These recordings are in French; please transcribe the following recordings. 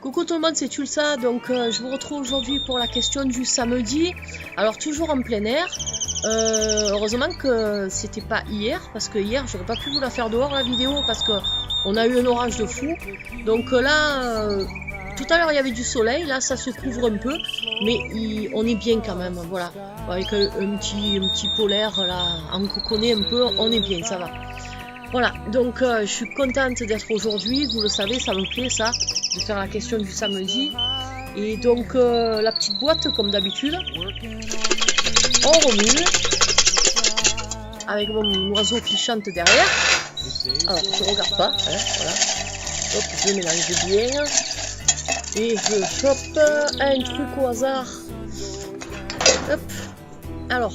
Coucou tout le monde, c'est Tulsa, donc je vous retrouve aujourd'hui pour la question du samedi. Alors toujours en plein air, heureusement que c'était pas hier, parce que hier j'aurais pas pu vous la faire dehors la vidéo, parce que on a eu un orage de fou. Donc là, tout à l'heure il y avait du soleil, là ça se couvre un peu, mais on est bien quand même, voilà. Avec un petit polaire là, en coconnet un peu, on est bien, ça va. Voilà, donc je suis contente d'être aujourd'hui, vous le savez, ça me plaît ça, de faire la question du samedi. Et donc la petite boîte, comme d'habitude, on remue, avec mon oiseau qui chante derrière. Alors, je regarde pas, hein, voilà. Hop, je mélange bien. Et je chope un truc au hasard. Hop, alors.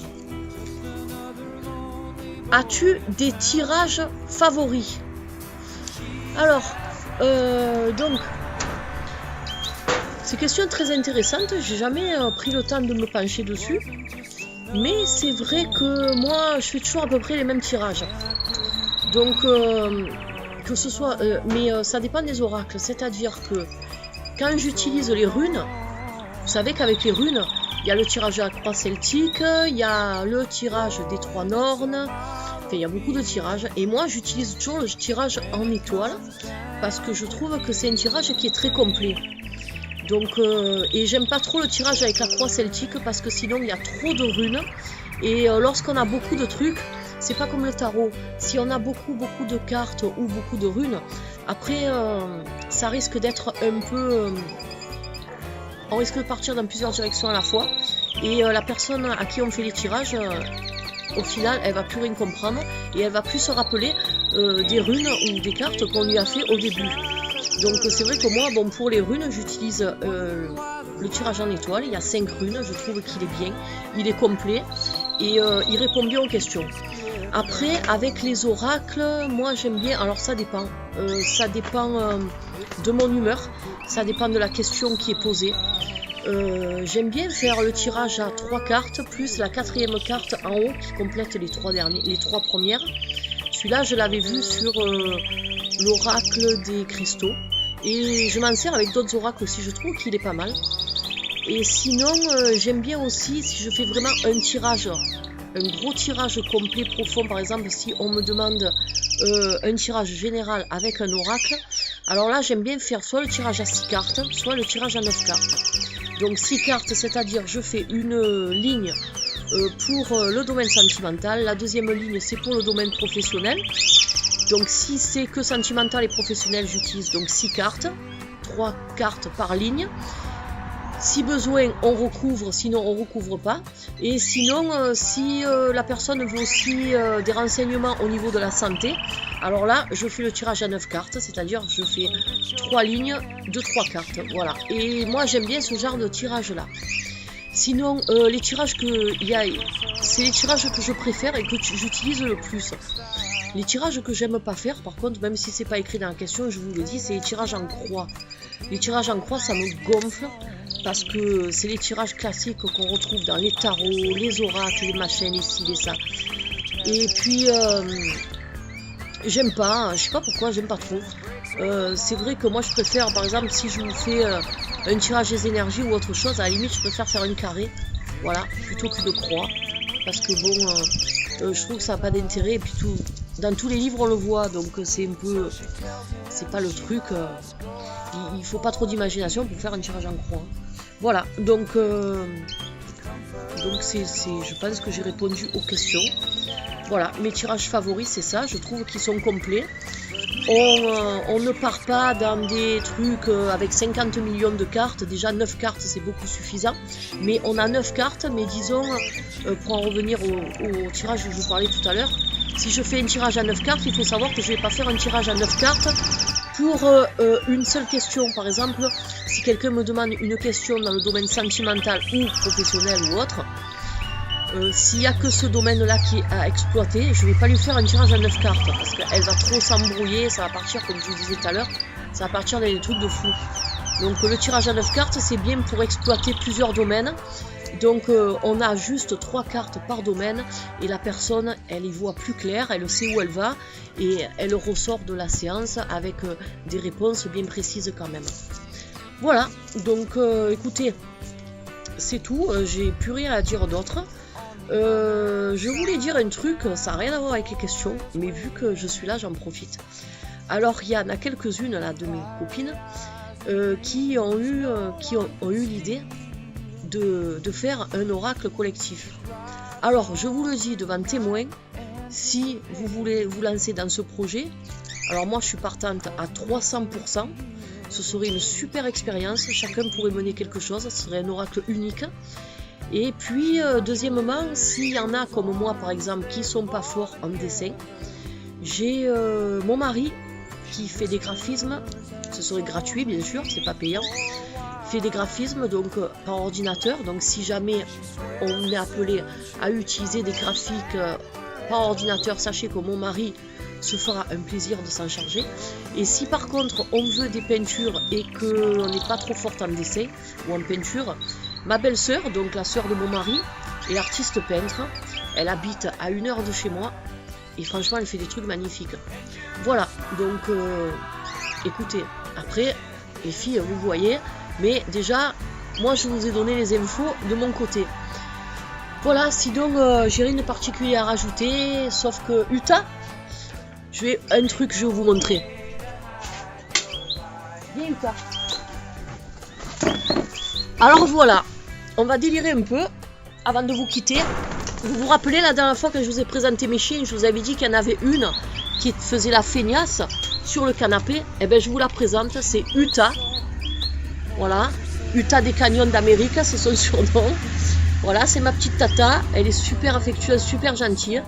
As-tu des tirages favoris? Alors, donc, c'est une question très intéressante. J'ai jamais pris le temps de me pencher dessus. Mais c'est vrai que moi, je fais toujours à peu près les mêmes tirages. Donc, que ce soit... mais ça dépend des oracles. C'est-à-dire que quand j'utilise les runes, vous savez qu'avec les runes, il y a le tirage de la croix celtique, il y a le tirage des 3 nornes, enfin, il y a beaucoup de tirages. Et moi, j'utilise toujours le tirage en étoile parce que je trouve que c'est un tirage qui est très complet. Donc, et j'aime pas trop le tirage avec la croix celtique parce que sinon il y a trop de runes. Et lorsqu'on a beaucoup de trucs, c'est pas comme le tarot. Si on a beaucoup de cartes ou beaucoup de runes, après ça risque d'être un peu... on risque de partir dans plusieurs directions à la fois. Et la personne à qui on fait les tirages, au final, elle va plus rien comprendre. Et elle va plus se rappeler des runes ou des cartes qu'on lui a fait au début. Donc c'est vrai que moi, bon, pour les runes, j'utilise le tirage en étoile. Il y a 5 runes, je trouve qu'il est bien. Il est complet et il répond bien aux questions. Après, avec les oracles, moi j'aime bien, alors ça dépend. Ça dépend de mon humeur, ça dépend de la question qui est posée. J'aime bien faire le tirage à 3 cartes, plus la 4e carte en haut qui complète les 3 premières. Celui-là, je l'avais vu sur l'oracle des cristaux. Et je m'en sers avec d'autres oracles aussi, je trouve qu'il est pas mal. Et sinon, j'aime bien aussi, si je fais vraiment un tirage, un gros tirage complet, profond, par exemple, si on me demande un tirage général avec un oracle, alors là, j'aime bien faire soit le tirage à 6 cartes, soit le tirage à 9 cartes. Donc 6 cartes, c'est-à-dire je fais une ligne pour le domaine sentimental, la deuxième ligne c'est pour le domaine professionnel. Donc si c'est que sentimental et professionnel, j'utilise donc 6 cartes, 3 cartes par ligne. Si besoin, on recouvre, sinon on recouvre pas. Et sinon, si la personne veut aussi des renseignements au niveau de la santé, alors là, je fais le tirage à 9 cartes, c'est-à-dire je fais 3 lignes de 3 cartes. Voilà. Et moi, j'aime bien ce genre de tirage-là. Sinon, les tirages c'est les tirages que je préfère et que j'utilise le plus. Les tirages que j'aime pas faire, par contre, même si c'est pas écrit dans la question, je vous le dis, c'est les tirages en croix. Les tirages en croix, ça me gonfle. Parce que c'est les tirages classiques qu'on retrouve dans les tarots, les oracles, les machins, les ci, les ça. Et puis, j'aime pas, je sais pas pourquoi, j'aime pas trop. C'est vrai que moi je préfère, par exemple, si je vous fais un tirage des énergies ou autre chose, à la limite je préfère faire un carré, voilà, plutôt que de croix. Parce que bon, je trouve que ça n'a pas d'intérêt, et puis dans tous les livres on le voit, donc c'est un peu, c'est pas le truc, il faut pas trop d'imagination pour faire un tirage en croix. Voilà, donc je pense que j'ai répondu aux questions. Voilà, mes tirages favoris c'est ça, je trouve qu'ils sont complets. On ne part pas dans des trucs avec 50 millions de cartes, déjà 9 cartes c'est beaucoup suffisant, mais on a 9 cartes, mais disons, pour en revenir au tirage que je vous parlais tout à l'heure, si je fais un tirage à 9 cartes, il faut savoir que je ne vais pas faire un tirage à 9 cartes pour une seule question. Par exemple, si quelqu'un me demande une question dans le domaine sentimental ou professionnel ou autre, s'il n'y a que ce domaine-là qui est à exploiter, je ne vais pas lui faire un tirage à 9 cartes parce qu'elle va trop s'embrouiller, ça va partir, comme je vous disais tout à l'heure, ça va partir dans des trucs de fou. Donc le tirage à 9 cartes, c'est bien pour exploiter plusieurs domaines. Donc on a juste 3 cartes par domaine et la personne, elle y voit plus clair, elle sait où elle va et elle ressort de la séance avec des réponses bien précises quand même. Voilà, donc écoutez, c'est tout, j'ai plus rien à dire d'autre. Je voulais dire un truc, ça n'a rien à voir avec les questions, mais vu que je suis là, j'en profite. Alors il y en a quelques-unes là de mes copines qui ont eu l'idée de faire un oracle collectif. Alors je vous le dis devant témoin, si vous voulez vous lancer dans ce projet, alors moi je suis partante à 300%, ce serait une super expérience, chacun pourrait mener quelque chose, ce serait un oracle unique. Et puis deuxièmement, s'il y en a comme moi par exemple qui sont pas forts en dessin, j'ai mon mari qui fait des graphismes, ce serait gratuit bien sûr, c'est pas payant, fait des graphismes donc par ordinateur, donc si jamais on est appelé à utiliser des graphiques par ordinateur, sachez que mon mari se fera un plaisir de s'en charger. Et si par contre on veut des peintures et qu'on n'est pas trop forte en dessin ou en peinture, ma belle-sœur, donc la sœur de mon mari, est artiste peintre, elle habite à 1 heure de chez moi et franchement elle fait des trucs magnifiques. Voilà, donc écoutez, après les filles vous voyez, mais déjà moi je vous ai donné les infos de mon côté. Voilà, sinon j'ai rien de particulier à rajouter, sauf que Uta, je vais vous montrer. Viens Uta. Alors voilà, on va délirer un peu avant de vous quitter. Vous vous rappelez la dernière fois que je vous ai présenté mes chiens, je vous avais dit qu'il y en avait une qui faisait la feignasse sur le canapé. Et bien je vous la présente, c'est Uta. Voilà, Uta des canyons d'Amérique, c'est son surnom. Voilà, c'est ma petite tata, elle est super affectueuse, super gentille.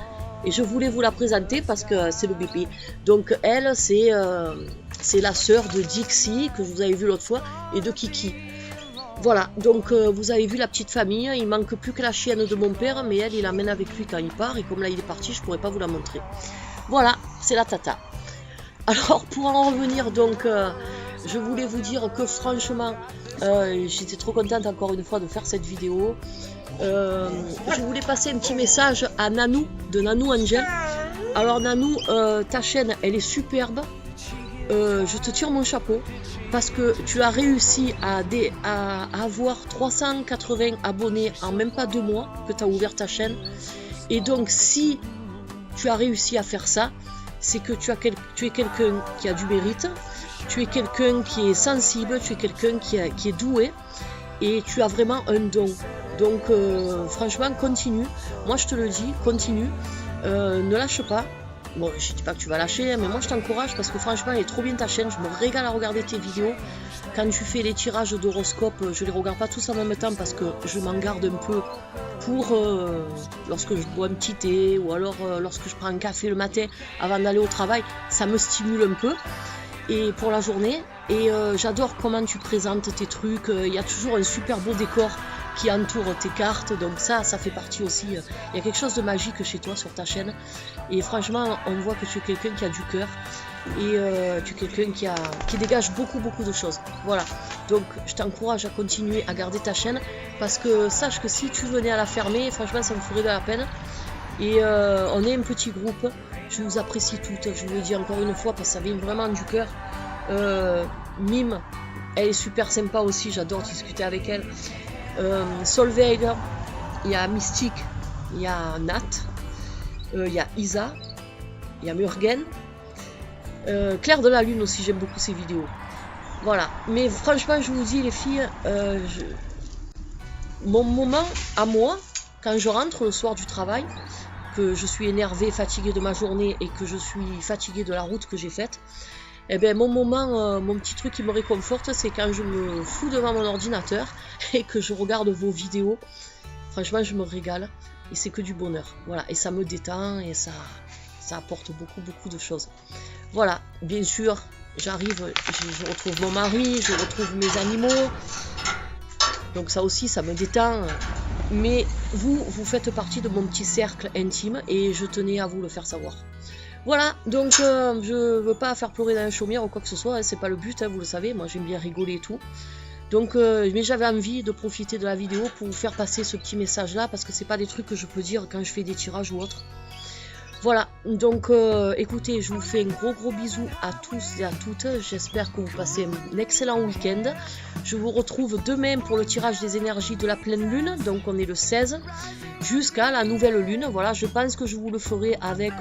Et je voulais vous la présenter parce que c'est le bébé. Donc elle, c'est la sœur de Dixie, que je vous avais vu l'autre fois, et de Kiki. Voilà, donc vous avez vu la petite famille, il manque plus que la chienne de mon père, mais elle, il l'amène avec lui quand il part, et comme là il est parti, je pourrais pas vous la montrer. Voilà, c'est la tata. Alors pour en revenir, donc, je voulais vous dire que franchement, j'étais trop contente encore une fois de faire cette vidéo. Je voulais passer un petit message à Nanou, de Nanou Angel. Alors Nanou, ta chaîne, elle est superbe. Je te tire mon chapeau parce que tu as réussi à avoir 380 abonnés en même pas 2 mois que tu as ouvert ta chaîne. Et donc si tu as réussi à faire ça, c'est que tu es quelqu'un qui a du mérite, tu es quelqu'un qui est sensible, tu es quelqu'un qui est doué et tu as vraiment un don. Donc franchement continue, moi je te le dis, continue, ne lâche pas. Bon, je dis pas que tu vas lâcher, mais moi je t'encourage parce que franchement elle est trop bien ta chaîne, je me régale à regarder tes vidéos. Quand tu fais les tirages d'horoscope, je les regarde pas tous en même temps parce que je m'en garde un peu pour lorsque je bois un petit thé ou alors lorsque je prends un café le matin avant d'aller au travail, ça me stimule un peu et pour la journée. Et j'adore comment tu présentes tes trucs, il y a toujours un super beau décor qui entoure tes cartes, donc ça fait partie aussi, il y a quelque chose de magique chez toi sur ta chaîne et franchement on voit que tu es quelqu'un qui a du cœur et tu es quelqu'un qui dégage beaucoup de choses. Voilà, donc je t'encourage à continuer à garder ta chaîne parce que sache que si tu venais à la fermer, franchement ça me ferait de la peine et on est un petit groupe, je vous apprécie toutes, je vous le dis encore une fois parce que ça vient vraiment du cœur. Mime, elle est super sympa aussi, j'adore discuter avec elle. Solveig, il y a Mystique, il y a Nat, il y a Isa, il y a Murgen, Claire de la Lune aussi, j'aime beaucoup ses vidéos. Voilà, mais franchement je vous dis les filles, mon moment à moi, quand je rentre le soir du travail, que je suis énervée, fatiguée de ma journée et que je suis fatiguée de la route que j'ai faite, eh bien mon moment, mon petit truc qui me réconforte, c'est quand je me fous devant mon ordinateur et que je regarde vos vidéos. Franchement, je me régale et c'est que du bonheur. Voilà, et ça me détend et ça apporte beaucoup de choses. Voilà, bien sûr, j'arrive, je retrouve mon mari, je retrouve mes animaux. Donc ça aussi, ça me détend. Mais vous faites partie de mon petit cercle intime et je tenais à vous le faire savoir. Voilà, donc je veux pas faire pleurer dans la chaumière ou quoi que ce soit, hein, c'est pas le but, hein, vous le savez, moi j'aime bien rigoler et tout. Donc, mais j'avais envie de profiter de la vidéo pour vous faire passer ce petit message là, parce que c'est pas des trucs que je peux dire quand je fais des tirages ou autre. Voilà, donc écoutez, je vous fais un gros bisou à tous et à toutes. J'espère que vous passez un excellent week-end. Je vous retrouve demain pour le tirage des énergies de la pleine lune. Donc on est le 16 jusqu'à la nouvelle lune. Voilà, je pense que je vous le ferai avec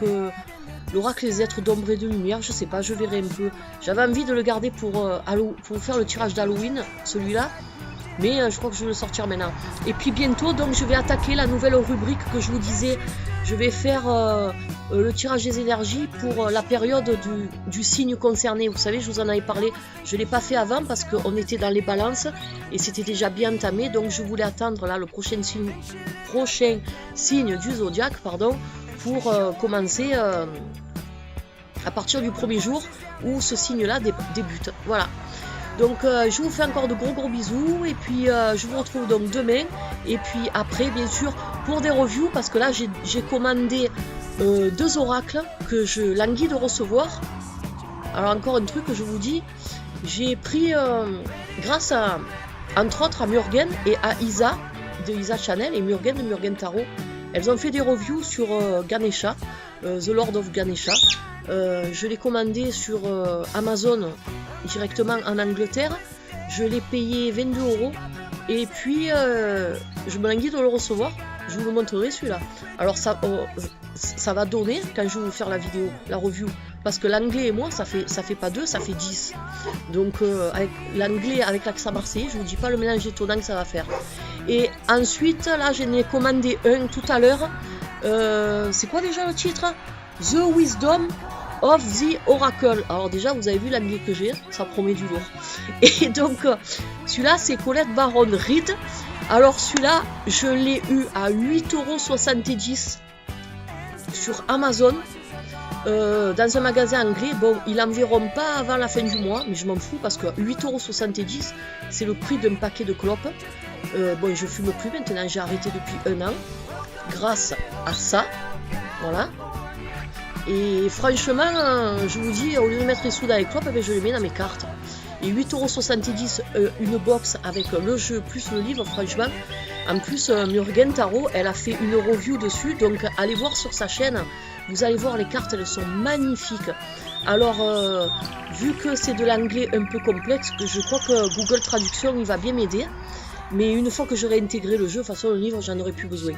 l'oracle des êtres d'ombre et de lumière. Je sais pas, je verrai un peu. J'avais envie de le garder pour faire le tirage d'Halloween, celui-là. Mais je crois que je vais le sortir maintenant. Et puis bientôt, donc je vais attaquer la nouvelle rubrique que je vous disais. Je vais faire le tirage des énergies pour la période du signe concerné. Vous savez, je vous en avais parlé. Je ne l'ai pas fait avant parce qu'on était dans les balances et c'était déjà bien entamé. Donc je voulais attendre là le prochain signe du zodiaque, pardon, pour commencer à partir du premier jour où ce signe-là débute. Voilà. Donc je vous fais encore de gros bisous et puis je vous retrouve donc demain et puis après bien sûr pour des reviews parce que là j'ai commandé 2 oracles que je languis de recevoir. Alors encore un truc que je vous dis, j'ai pris grâce à entre autres à Murgen et à Isa de Isa Channel et Murgen de Murgen Tarot. Elles ont fait des reviews sur Ganesha, The Lord of Ganesha. Je l'ai commandé sur Amazon directement en Angleterre. Je l'ai payé 22 € et puis je me languis de le recevoir. Je vous le montrerai celui-là. Alors ça va donner quand je vais vous faire la vidéo, la review. Parce que l'anglais et moi, ça fait pas 2, ça fait 10. Donc avec l'anglais avec l'accent marseillais, je vous dis pas le mélange étonnant que ça va faire. Et ensuite, là, j'en ai commandé un tout à l'heure. C'est quoi déjà le titre? The Wisdom of the Oracle. Alors déjà, vous avez vu l'anglais que j'ai, ça promet du lourd. Et donc, celui-là, c'est Colette Baron Reed. Alors celui-là, je l'ai eu à 8,70 € sur Amazon. Dans un magasin anglais. Bon, ils l'enverront pas avant la fin du mois, mais je m'en fous parce que 8,70 €, c'est le prix d'un paquet de clopes. Bon, je fume plus maintenant, j'ai arrêté depuis 1 an grâce à ça. Voilà. Et franchement, je vous dis, au lieu de mettre les sous dans les clopes, je les mets dans mes cartes. Et 8,70 € une box avec le jeu plus le livre, franchement. En plus, Murgen Tarot, elle a fait une review dessus, donc allez voir sur sa chaîne. Vous allez voir, les cartes, elles sont magnifiques. Alors, vu que c'est de l'anglais un peu complexe, je crois que Google Traduction, il va bien m'aider. Mais une fois que j'aurai intégré le jeu, de toute façon, le livre, j'en aurai plus besoin.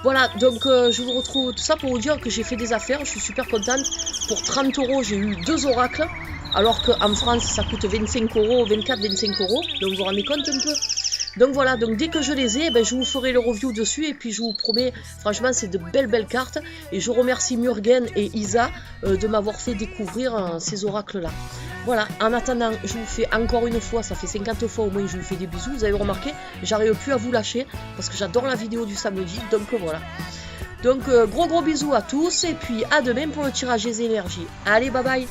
Voilà, donc je vous retrouve tout ça pour vous dire que j'ai fait des affaires, je suis super contente. Pour 30 €, j'ai eu 2 oracles, alors qu'en France, ça coûte 25 €, 24-25 €, donc vous vous rendez compte un peu. Donc voilà, donc dès que je les ai, je vous ferai le review dessus et puis je vous promets, franchement, c'est de belles cartes. Et je remercie Murgen et Isa de m'avoir fait découvrir ces oracles-là. Voilà, en attendant, je vous fais encore une fois, ça fait 50 fois au moins que je vous fais des bisous. Vous avez remarqué, j'arrive plus à vous lâcher parce que j'adore la vidéo du samedi, donc voilà. Donc gros bisous à tous et puis à demain pour le tirage des énergies. Allez, bye bye.